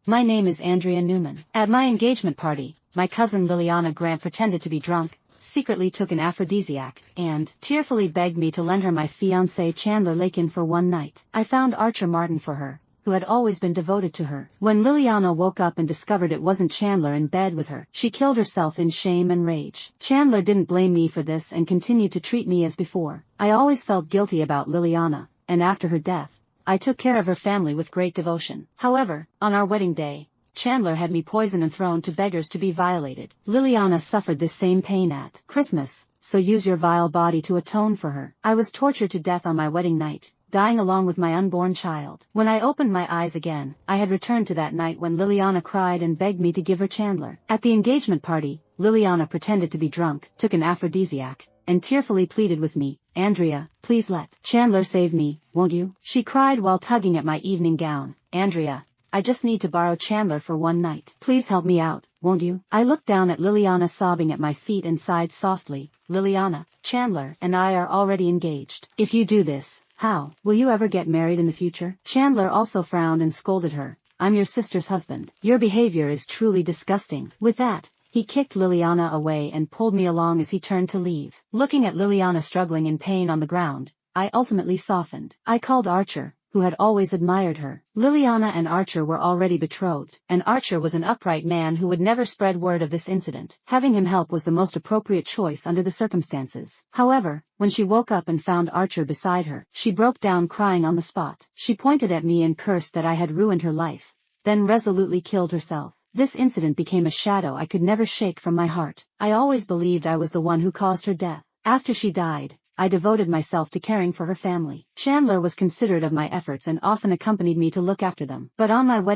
My name is Andrea Newman. At my engagement party, my cousin Liliana Grant pretended to be drunk, secretly took an aphrodisiac, and tearfully begged me to lend her my fiancé Chandler Lakin for one night. I found Archer Martin for her, who had always been devoted to her. When Liliana woke up and discovered it wasn't Chandler in bed with her, she killed herself in shame and rage. Chandler didn't blame me for this and continued to treat me as before. I always felt guilty about Liliana, and after her death, I took care of her family with great devotion. However, on our wedding day, Chandler had me poisoned and thrown to beggars to be violated. Liliana suffered this same pain at Christmas, so use your vile body to atone for her. I was tortured to death on my wedding night, dying along with my unborn child. When I opened my eyes again, I had returned to that night when Liliana cried and begged me to give her Chandler. At the engagement party, Liliana pretended to be drunk, took an aphrodisiac, and tearfully pleaded with me, "Andrea, please let Chandler save me, won't you?" She cried while tugging at my evening gown. "Andrea, I just need to borrow Chandler for one night. Please help me out, won't you?" I looked down at Liliana sobbing at my feet and sighed softly. "Liliana, Chandler and I are already engaged. If you do this, how will you ever get married in the future?" Chandler also frowned and scolded her. "I'm your sister's husband. Your behavior is truly disgusting." With that, he kicked Liliana away and pulled me along as he turned to leave. Looking at Liliana struggling in pain on the ground, I ultimately softened. I called Archer, who had always admired her. Liliana and Archer were already betrothed, and Archer was an upright man who would never spread word of this incident. Having him help was the most appropriate choice under the circumstances. However, when she woke up and found Archer beside her, she broke down crying on the spot. She pointed at me and cursed that I had ruined her life, then resolutely killed herself. This incident became a shadow I could never shake from my heart. I always believed I was the one who caused her death. After she died, I devoted myself to caring for her family. Chandler was considerate of my efforts and often accompanied me to look after them. But on my wedding